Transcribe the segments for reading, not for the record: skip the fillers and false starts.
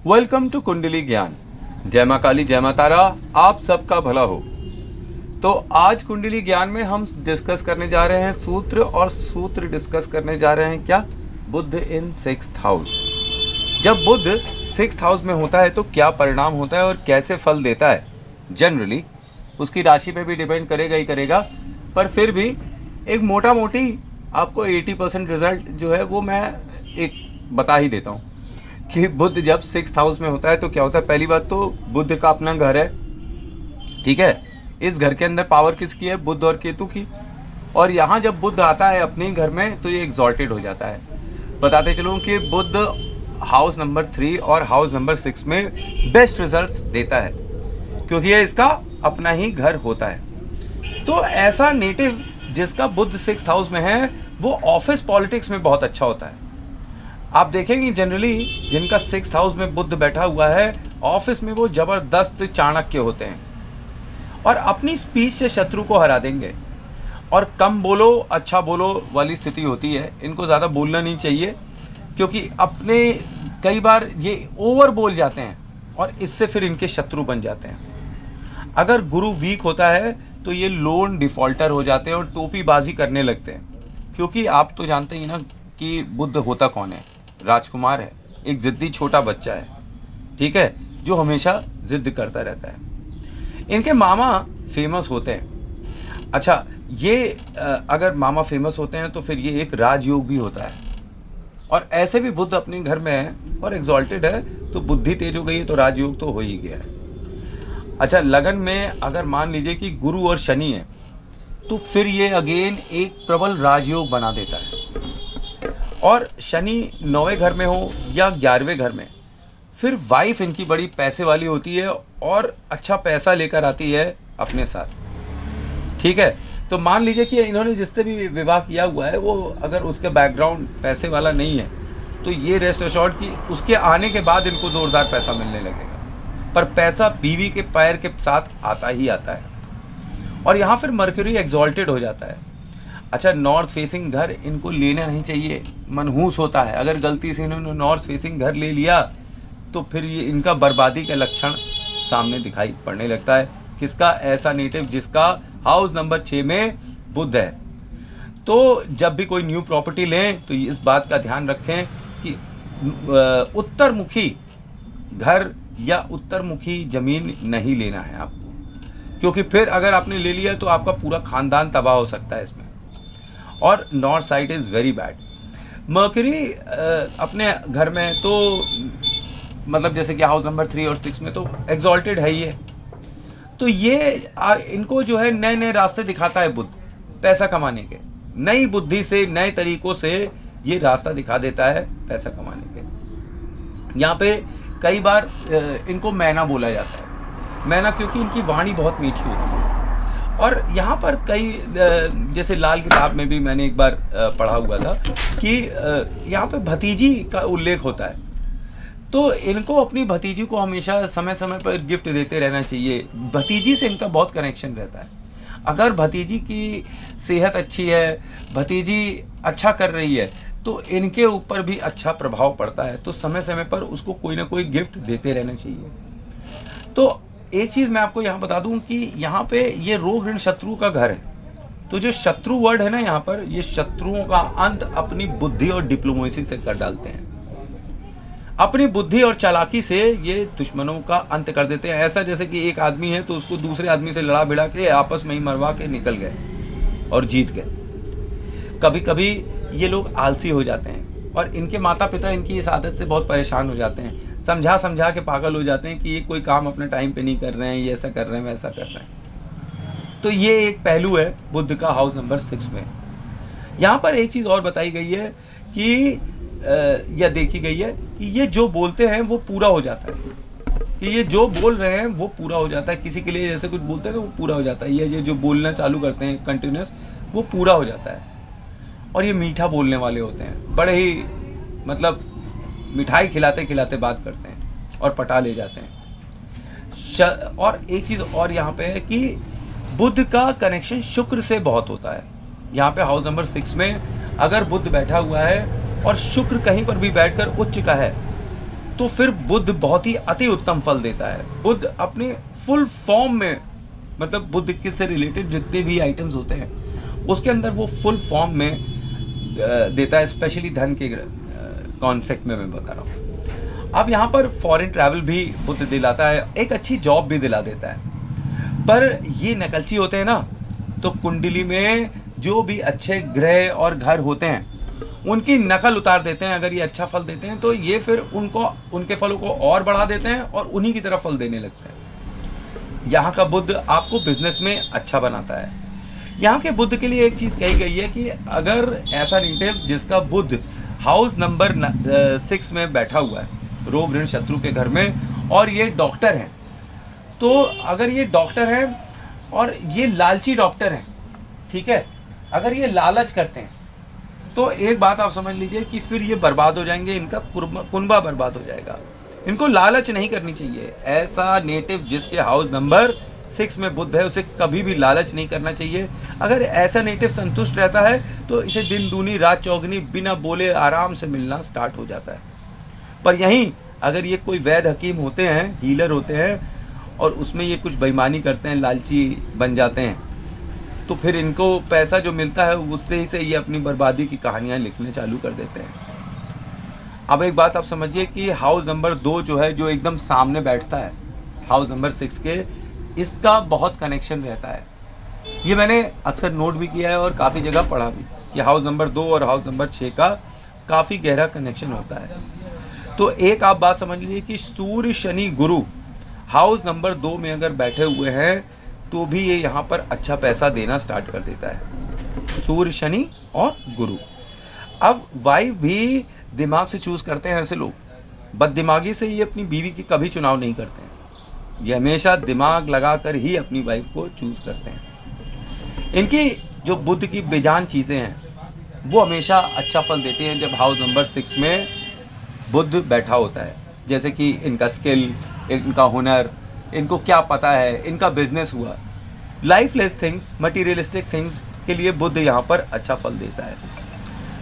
Welcome to कुंडली ज्ञान। जय मां काली, जय मां तारा, आप सबका भला हो। तो आज कुंडली ज्ञान में हम डिस्कस करने जा रहे हैं सूत्र, और सूत्र डिस्कस करने जा रहे हैं क्या? बुध इन 6th हाउस। जब बुध 6th हाउस में होता है तो क्या परिणाम होता है और कैसे फल देता है? जनरली उसकी राशि पे भी डिपेंड करेगा ही करेगा, पर फिर भी एक मोटा मोटी आपको 80% रिजल्ट जो है वो मैं एक बता ही देता हूँ कि बुध जब 6th हाउस में होता है तो क्या होता है। पहली बात तो बुध का अपना घर है, ठीक है। इस घर के अंदर पावर किसकी है? बुध और केतु की। और यहाँ जब बुध आता है अपने घर में तो ये एग्जॉल्टेड हो जाता है। बताते चलूँ कि बुध हाउस नंबर 3 और हाउस नंबर 6 में बेस्ट रिजल्ट्स देता है, क्योंकि ये इसका अपना ही घर होता है। तो ऐसा नेटिव जिसका बुध 6th हाउस में है वो ऑफिस पॉलिटिक्स में बहुत अच्छा होता है। आप देखेंगे जनरली जिनका 6th हाउस में बुध बैठा हुआ है ऑफिस में वो जबरदस्त चाणक्य होते हैं और अपनी स्पीच से शत्रु को हरा देंगे। और कम बोलो अच्छा बोलो वाली स्थिति होती है। इनको ज़्यादा बोलना नहीं चाहिए, क्योंकि अपने कई बार ये ओवर बोल जाते हैं और इससे फिर इनके शत्रु बन जाते हैं। अगर गुरु वीक होता है तो ये लोन डिफॉल्टर हो जाते हैं और टोपीबाजी करने लगते हैं, क्योंकि आप तो जानते ही ना कि बुध होता कौन है? राजकुमार है, एक जिद्दी छोटा बच्चा है, ठीक है, जो हमेशा जिद करता रहता है। इनके मामा फेमस होते हैं। अच्छा, ये अगर मामा फेमस होते हैं तो फिर ये एक राजयोग भी होता है। और ऐसे भी बुध अपने घर में है और एग्जॉल्टेड है तो बुद्धि तेज हो गई है तो राजयोग तो हो ही गया है। अच्छा, लगन में अगर मान लीजिए कि गुरु और शनि है तो फिर ये अगेन एक प्रबल राजयोग बना देता है। और शनि 9वें घर में हो या 11वें घर में, फिर वाइफ इनकी बड़ी पैसे वाली होती है और अच्छा पैसा लेकर आती है अपने साथ, ठीक है। तो मान लीजिए कि इन्होंने जिससे भी विवाह किया हुआ है वो अगर उसके बैकग्राउंड पैसे वाला नहीं है तो ये रेस्ट अश्योर्ड कि उसके आने के बाद इनको जोरदार पैसा मिलने लगेगा। पर पैसा बीवी के पैर के साथ आता ही आता है। और यहाँ फिर मर्क्यूरी एग्जॉल्टेड हो जाता है। अच्छा, नॉर्थ फेसिंग घर इनको लेना नहीं चाहिए, मनहूस होता है। अगर गलती से इन्होंने नॉर्थ फेसिंग घर ले लिया तो फिर ये इनका बर्बादी का लक्षण सामने दिखाई पड़ने लगता है। किसका? ऐसा नेटिव जिसका हाउस नंबर 6 में बुध है। तो जब भी कोई न्यू प्रॉपर्टी लें तो इस बात का ध्यान रखें कि उत्तरमुखी घर या उत्तरमुखी जमीन नहीं लेना है आपको, क्योंकि फिर अगर आपने ले लिया तो आपका पूरा खानदान तबाह हो सकता है इसमें। और north side is very bad. Mercury अपने घर में तो मतलब जैसे कि हाउस नंबर 3 और 6 में तो एग्जॉल्टेड है ही है। तो ये इनको जो है नए नए रास्ते दिखाता है बुध, पैसा कमाने के। नई बुद्धि से, नए तरीकों से ये रास्ता दिखा देता है पैसा कमाने के। यहाँ पे कई बार इनको मैना बोला जाता है। मैना क्योंकि इनकी वाणी बहुत मीठी होती है। और यहाँ पर कई जैसे लाल किताब में भी मैंने एक बार पढ़ा हुआ था कि यहाँ पे भतीजी का उल्लेख होता है। तो इनको अपनी भतीजी को हमेशा समय समय पर गिफ्ट देते रहना चाहिए। भतीजी से इनका बहुत कनेक्शन रहता है। अगर भतीजी की सेहत अच्छी है, भतीजी अच्छा कर रही है तो इनके ऊपर भी अच्छा प्रभाव पड़ता है। तो समय समय पर उसको कोई ना कोई गिफ्ट देते रहना चाहिए। तो एक चीज़ मैं आपको यहाँ बता दूँ कि यहाँ पे ये रोग ऋण शत्रु का घर है। तो जो शत्रु वर्ड है ना यहाँ पर, ये शत्रुओं का अंत अपनी बुद्धि और डिप्लोमेसी से कर डालते हैं। अपनी बुद्धि और चालाकी से ये दुश्मनों का अंत कर देते हैं। ऐसा जैसे कि एक आदमी है तो उसको दूसरे आदमी से लड़ा भिड़ा के आपस में ही मरवा के निकल गए और जीत गए। कभी कभी ये लोग आलसी हो जाते हैं और इनके माता पिता इनकी इस आदत से बहुत परेशान हो जाते हैं। समझा समझा के पागल हो जाते हैं कि ये कोई काम अपने टाइम पे नहीं कर रहे हैं, ये ऐसा कर रहे हैं, वैसा कर रहे हैं। तो ये एक पहलू है बुध का हाउस नंबर 6 में। यहाँ पर एक चीज़ और बताई गई है कि या देखी गई है कि ये जो बोलते हैं वो पूरा हो जाता है। कि ये जो बोल रहे हैं वो पूरा हो जाता है। किसी के लिए जैसे कुछ बोलते हैं तो वो पूरा हो जाता है। ये जो बोलना चालू करते हैं कंटिन्यूस, वो पूरा हो जाता है। और ये मीठा बोलने वाले होते हैं, बड़े ही मतलब मिठाई खिलाते खिलाते बात करते हैं और पटा ले जाते हैं। और एक चीज़ और यहाँ पे है कि बुध का कनेक्शन शुक्र से बहुत होता है। यहाँ पे हाउस नंबर 6 में अगर बुध बैठा हुआ है और शुक्र कहीं पर भी बैठकर उच्च का है तो फिर बुध बहुत ही अति उत्तम फल देता है। बुध अपने फुल फॉर्म में, मतलब बुध से रिलेटेड जितने भी आइटम्स होते हैं उसके अंदर वो फुल फॉर्म में देता है, स्पेशली धन के कॉन्सेप्ट में मैं बता रहा हूँ। अब यहाँ पर फॉरेन ट्रैवल भी बुध दिलाता है, एक अच्छी जॉब भी दिला देता है। पर ये नकलची होते हैं ना, तो कुंडली में जो भी अच्छे ग्रह और घर होते हैं उनकी नकल उतार देते हैं। अगर ये अच्छा फल देते हैं तो ये फिर उनके फलों को और बढ़ा देते हैं और उन्हीं की तरफ फल देने लगते हैं। यहाँ का बुध आपको बिजनेस में अच्छा बनाता है। यहाँ के बुध के लिए एक चीज़ कही गई है कि अगर ऐसा नेटिव जिसका बुध हाउस नंबर 6 में बैठा हुआ है, रोग ऋण शत्रु के घर में, और ये डॉक्टर हैं, तो अगर ये डॉक्टर हैं और ये लालची डॉक्टर हैं, ठीक है, अगर ये लालच करते हैं तो एक बात आप समझ लीजिए कि फिर ये बर्बाद हो जाएंगे, इनका कुनबा बर्बाद हो जाएगा। इनको लालच नहीं करनी चाहिए। ऐसा नेटिव जिसके हाउस नंबर 6 में बुध है उसे कभी भी लालच नहीं करना चाहिए। अगर ऐसा नेटिव संतुष्ट रहता है तो इसे दिन दूनी रात चौगनी बिना बोले आराम से मिलना स्टार्ट हो जाता है। पर यहीं अगर ये कोई वैद्य हकीम होते हैं, हीलर होते हैं, और उसमें ये कुछ बेईमानी करते हैं, लालची बन जाते हैं, तो फिर इनको पैसा जो मिलता है उससे ही से ये अपनी बर्बादी की कहानियाँ लिखने चालू कर देते हैं। अब एक बात आप समझिए कि हाउस नंबर 2 जो है, जो एकदम सामने बैठता है हाउस नंबर 6 के, इसका बहुत कनेक्शन रहता है। ये मैंने अक्सर नोट भी किया है और काफ़ी जगह पढ़ा भी कि हाउस नंबर 2 और हाउस नंबर 6 का काफ़ी गहरा कनेक्शन होता है। तो एक आप बात समझ लीजिए कि सूर्य शनि गुरु हाउस नंबर 2 में अगर बैठे हुए हैं तो भी ये यहाँ पर अच्छा पैसा देना स्टार्ट कर देता है, सूर्य शनि और गुरु। अब वाइफ भी दिमाग से चूज़ करते हैं ऐसे लोग, बददिमागी से ये अपनी बीवी की कभी चुनाव नहीं करते हैं, ये हमेशा दिमाग लगाकर ही अपनी वाइफ को चूज़ करते हैं। इनकी जो बुद्ध की बेजान चीज़ें हैं वो हमेशा अच्छा फल देती हैं जब हाउस नंबर 6 में बुद्ध बैठा होता है। जैसे कि इनका स्किल, इनका हुनर, इनको क्या पता है, इनका बिजनेस हुआ, लाइफलेस थिंग्स, मटीरियलिस्टिक थिंग्स के लिए बुद्ध यहाँ पर अच्छा फल देता है।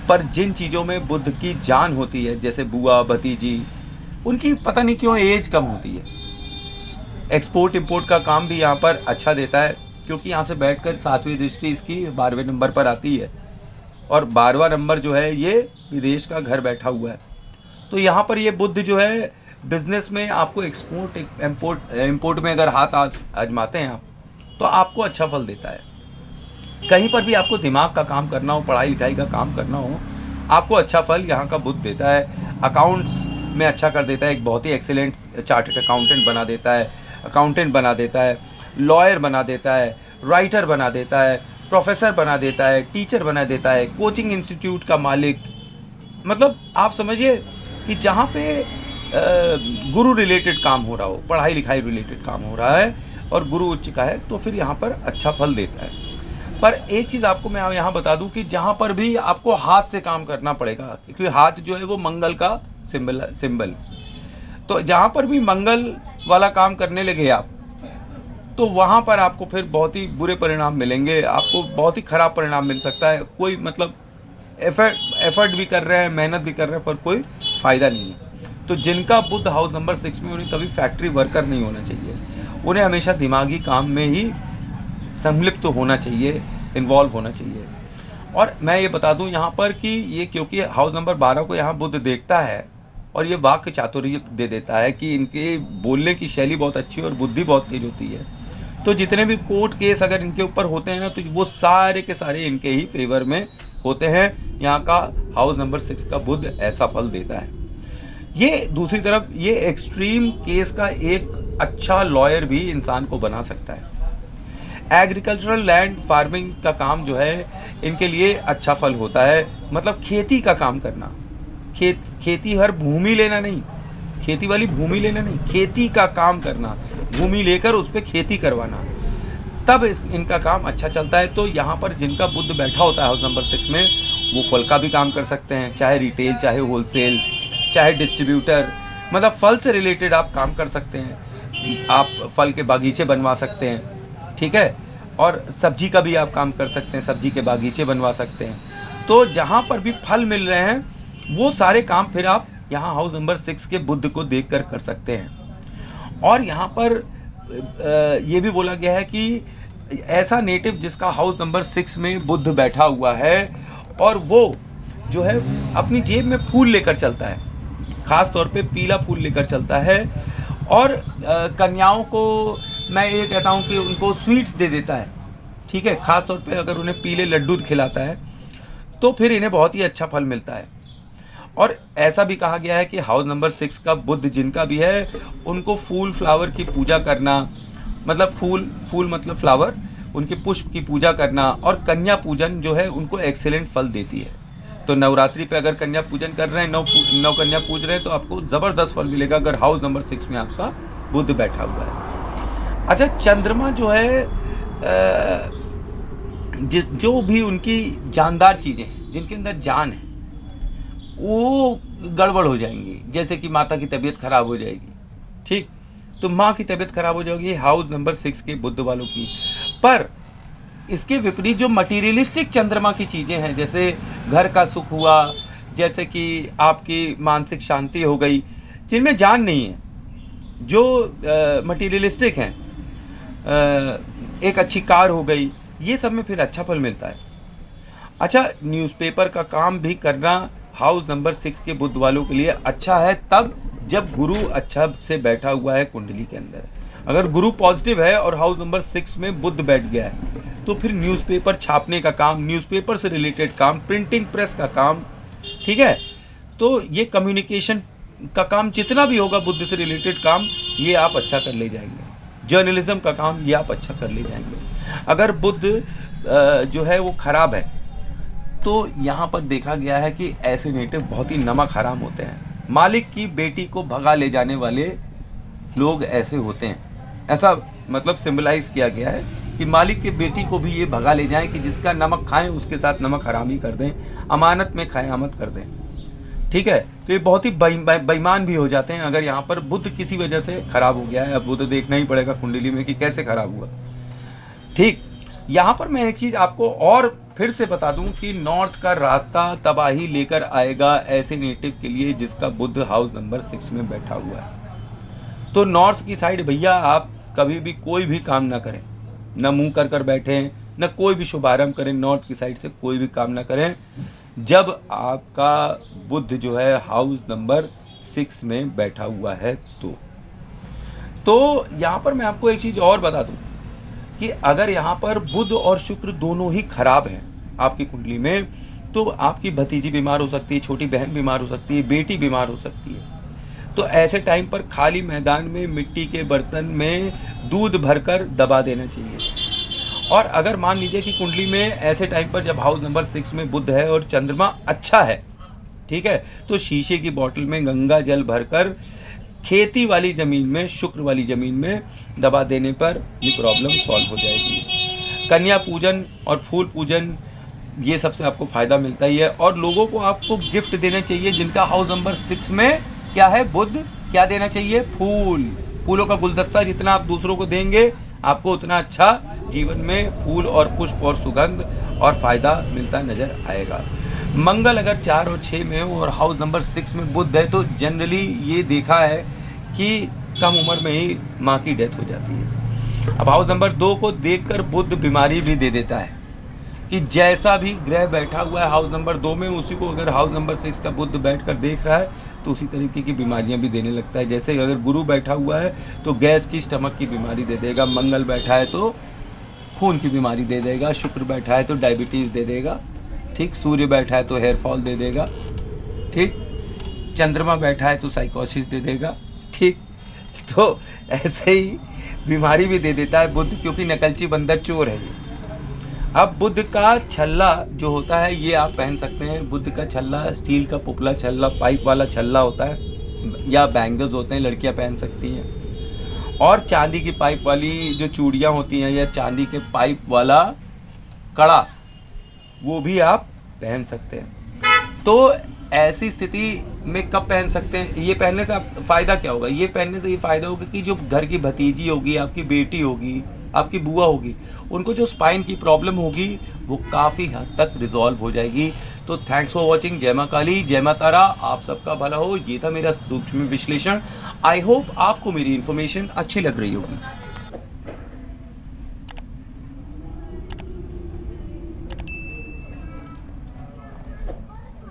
पर जिन चीज़ों में बुद्ध की जान होती है, जैसे बुआ भतीजी, उनकी पता नहीं क्यों एज कम होती है। एक्सपोर्ट इंपोर्ट का काम भी यहाँ पर अच्छा देता है, क्योंकि यहाँ से बैठकर 7वीं दृष्टि इसकी 12वें नंबर पर आती है, और 12वां नंबर जो है ये विदेश का घर बैठा हुआ है। तो यहाँ पर ये बुद्ध जो है बिजनेस में आपको एक्सपोर्ट इंपोर्ट में अगर हाथ आजमाते हैं आप, तो आपको अच्छा फल देता है। कहीं पर भी आपको दिमाग का काम करना हो, पढ़ाई लिखाई का काम करना हो, आपको अच्छा फल यहाँ का बुद्ध देता है। अकाउंट्स में अच्छा कर देता है, एक बहुत ही एक्सीलेंट चार्टर्ड अकाउंटेंट बना देता है, अकाउंटेंट बना देता है, लॉयर बना देता है, राइटर बना देता है, प्रोफेसर बना देता है, टीचर बना देता है, कोचिंग इंस्टीट्यूट का मालिक। मतलब आप समझिए कि जहाँ पे गुरु रिलेटेड काम हो रहा हो, पढ़ाई लिखाई रिलेटेड काम हो रहा है और गुरु उच्च का है, तो फिर यहाँ पर अच्छा फल देता है। पर एक चीज़ आपको मैं यहाँ बता दूं कि जहाँ पर भी आपको हाथ से काम करना पड़ेगा, क्योंकि हाथ जो है वो मंगल का सिंबल, तो जहाँ पर भी मंगल वाला काम करने लगे आप, तो वहाँ पर आपको फिर बहुत ही बुरे परिणाम मिलेंगे, आपको बहुत ही ख़राब परिणाम मिल सकता है। कोई मतलब एफर्ट भी कर रहे हैं, मेहनत भी कर रहे हैं, पर कोई फ़ायदा नहीं है। तो जिनका बुध हाउस नंबर 6 में, उन्हें कभी फैक्ट्री वर्कर नहीं होना चाहिए, उन्हें हमेशा दिमागी काम में ही संलिप्त होना चाहिए, इन्वॉल्व होना चाहिए। और मैं ये बता दूं यहाँ पर कि ये क्योंकि हाउस नंबर 12 को यहाँ बुध देखता है और ये वाक्य चातुर्य दे देता है कि इनके बोलने की शैली बहुत अच्छी और बुद्धि बहुत तेज होती है। तो जितने भी कोर्ट केस अगर इनके ऊपर होते हैं ना, तो वो सारे के सारे इनके ही फेवर में होते हैं। यहाँ का हाउस नंबर 6 का बुध ऐसा फल देता है। ये दूसरी तरफ ये एक्सट्रीम केस का एक अच्छा लॉयर भी इंसान को बना सकता है। एग्रीकल्चरल लैंड फार्मिंग का काम जो है इनके लिए अच्छा फल होता है, मतलब खेती का काम करना, खेती हर भूमि लेना नहीं, खेती वाली भूमि लेना नहीं, खेती का काम करना, भूमि लेकर उस पर खेती करवाना, तब इनका काम अच्छा चलता है। तो यहाँ पर जिनका बुध बैठा होता है हाउस नंबर 6 में, वो फल का भी काम कर सकते हैं, चाहे रिटेल, चाहे होलसेल, चाहे डिस्ट्रीब्यूटर, मतलब फल से रिलेटेड आप काम कर सकते हैं। आप फल के बागीचे बनवा सकते हैं, ठीक है, और सब्जी का भी आप काम कर सकते हैं, सब्जी के बागीचे बनवा सकते हैं। तो जहाँ पर भी फल मिल रहे हैं वो सारे काम फिर आप यहाँ हाउस नंबर 6 के बुध को देखकर कर सकते हैं। और यहाँ पर ये भी बोला गया है कि ऐसा नेटिव जिसका हाउस नंबर 6 में बुध बैठा हुआ है और वो जो है अपनी जेब में फूल लेकर चलता है, खास तौर पे पीला फूल लेकर चलता है, और कन्याओं को मैं ये कहता हूँ कि उनको स्वीट्स दे देता है, ठीक है, खास तौर पे अगर उन्हें पीले लड्डू खिलाता है तो फिर इन्हें बहुत ही अच्छा फल मिलता है। और ऐसा भी कहा गया है कि हाउस नंबर 6 का बुध जिनका भी है उनको फूल फ्लावर की पूजा करना, मतलब फूल मतलब फ्लावर, उनके पुष्प की पूजा करना और कन्या पूजन जो है उनको एक्सेलेंट फल देती है। तो नवरात्रि पे अगर कन्या पूजन कर रहे हैं, नौ कन्या पूज रहे हैं, तो आपको ज़बरदस्त फल मिलेगा अगर हाउस नंबर 6 में आपका बुध बैठा हुआ है। अच्छा, चंद्रमा जो है जो भी उनकी जानदार चीज़ें हैं, जिनके अंदर जान है, वो गड़बड़ हो जाएंगी। जैसे कि माता की तबीयत खराब हो जाएगी, ठीक, तो माँ की तबीयत खराब हो जाएगी हाउस नंबर 6 के बुध वालों की। पर इसके विपरीत जो मटीरियलिस्टिक चंद्रमा की चीज़ें हैं, जैसे घर का सुख हुआ, जैसे कि आपकी मानसिक शांति हो गई, जिनमें जान नहीं है, जो मटीरियलिस्टिक हैं, एक अच्छी कार हो गई, ये सब में फिर अच्छा फल मिलता है। अच्छा, न्यूज़पेपर का काम भी करना हाउस नंबर 6 के बुध वालों के लिए अच्छा है, तब जब गुरु अच्छा से बैठा हुआ है कुंडली के अंदर। अगर गुरु पॉजिटिव है और हाउस नंबर 6 में बुध बैठ गया है तो फिर न्यूज़पेपर छापने का काम, न्यूज़पेपर से रिलेटेड काम, प्रिंटिंग प्रेस का काम, ठीक है, तो ये कम्युनिकेशन का काम जितना भी होगा बुध से रिलेटेड काम, ये आप अच्छा कर ले जाएंगे। जर्नलिज्म का काम ये आप अच्छा कर ले जाएंगे। अगर बुध जो है वो खराब है तो यहाँ पर देखा गया है कि ऐसे नेटिव बहुत ही नमक हराम होते हैं। मालिक की बेटी को भगा ले जाने वाले लोग ऐसे होते हैं। ऐसा मतलब सिंबलाइज किया गया है कि मालिक की बेटी को भी ये भगा ले जाएं कि जिसका नमक खाएं उसके साथ नमक हरामी कर दें, अमानत में ख़यामत कर दें, ठीक है। तो ये बहुत ही बेईमान भी हो जाते हैं अगर यहाँ पर बुध किसी वजह से खराब हो गया है। अब वो तो देखना ही पड़ेगा कुंडली में कि कैसे खराब हुआ, ठीक। यहाँ पर मैं एक चीज़ आपको और फिर से बता दूं कि नॉर्थ का रास्ता तबाही लेकर आएगा ऐसे नेटिव के लिए जिसका बुध हाउस नंबर 6 में बैठा हुआ है। तो नॉर्थ की साइड भैया आप कभी भी कोई भी काम ना करें, न मुंह कर बैठें, न कोई भी शुभारंभ करें, नॉर्थ की साइड से कोई भी काम ना करें जब आपका बुध जो है हाउस नंबर 6 में बैठा हुआ है। तो यहाँ पर मैं आपको एक चीज़ और बता दूं कि अगर यहाँ पर बुध और शुक्र दोनों ही खराब हैं आपकी कुंडली में, तो आपकी भतीजी बीमार हो सकती है, छोटी बहन बीमार हो सकती है, बेटी बीमार हो सकती है। तो ऐसे टाइम पर खाली मैदान में मिट्टी के बर्तन में दूध भरकर दबा देना चाहिए। और अगर मान लीजिए कि कुंडली में ऐसे टाइम पर जब हाउस नंबर 6 में बुध है और चंद्रमा अच्छा है, ठीक है, तो शीशे की बोतल में गंगा जल भरकर खेती वाली ज़मीन में, शुक्र वाली ज़मीन में दबा देने पर ये प्रॉब्लम सॉल्व हो जाएगी। कन्या पूजन और फूल पूजन ये सबसे आपको फ़ायदा मिलता ही है। और लोगों को आपको गिफ्ट देने चाहिए जिनका हाउस नंबर 6 में क्या है बुध, क्या देना चाहिए, फूलों का गुलदस्ता। जितना आप दूसरों को देंगे आपको उतना अच्छा जीवन में फूल और पुष्प और सुगंध और फ़ायदा मिलता नज़र आएगा। मंगल अगर 4 और 6 में हो और हाउस नंबर 6 में बुध है तो जनरली ये देखा है कि कम उम्र में ही माँ की डेथ हो जाती है। अब हाउस नंबर 2 को देखकर बुध बीमारी भी दे देता है कि जैसा भी ग्रह बैठा हुआ है हाउस नंबर 2 में, उसी को अगर हाउस नंबर 6 का बुध बैठकर देख रहा है तो उसी तरीके की बीमारियां भी देने लगता है। जैसे अगर गुरु बैठा हुआ है तो गैस की, स्टमक की बीमारी दे देगा, मंगल बैठा है तो खून की बीमारी दे देगा, शुक्र बैठा है तो डायबिटीज़ दे देगा, ठीक, सूर्य बैठा है तो हेयर फॉल दे देगा, ठीक, चंद्रमा बैठा है तो साइकोसिस दे देगा, ठीक। तो ऐसे ही बीमारी भी दे देता है बुध, क्योंकि नकलची बंदर चोर है ये। अब बुध का छल्ला जो होता है ये आप पहन सकते हैं। बुध का छल्ला स्टील का पुपला छल्ला, पाइप वाला छल्ला होता है, या बैंगल्स होते हैं, लड़कियां पहन सकती हैं। और चांदी की पाइप वाली जो चूड़ियां होती हैं या चांदी के पाइप वाला कड़ा, वो भी आप पहन सकते हैं। तो ऐसी स्थिति में कब पहन सकते हैं? ये पहनने से आप फ़ायदा क्या होगा? ये पहनने से ये फ़ायदा होगा कि जो घर की भतीजी होगी, आपकी बेटी होगी, आपकी बुआ होगी, उनको जो स्पाइन की प्रॉब्लम होगी वो काफ़ी हद तक रिजॉल्व हो जाएगी। तो थैंक्स फॉर वॉचिंग। जय माँ काली, जय माँ तारा, आप सबका भला हो। ये था मेरा सूक्ष्म विश्लेषण। आई होप आपको मेरी इन्फॉर्मेशन अच्छी लग रही होगी।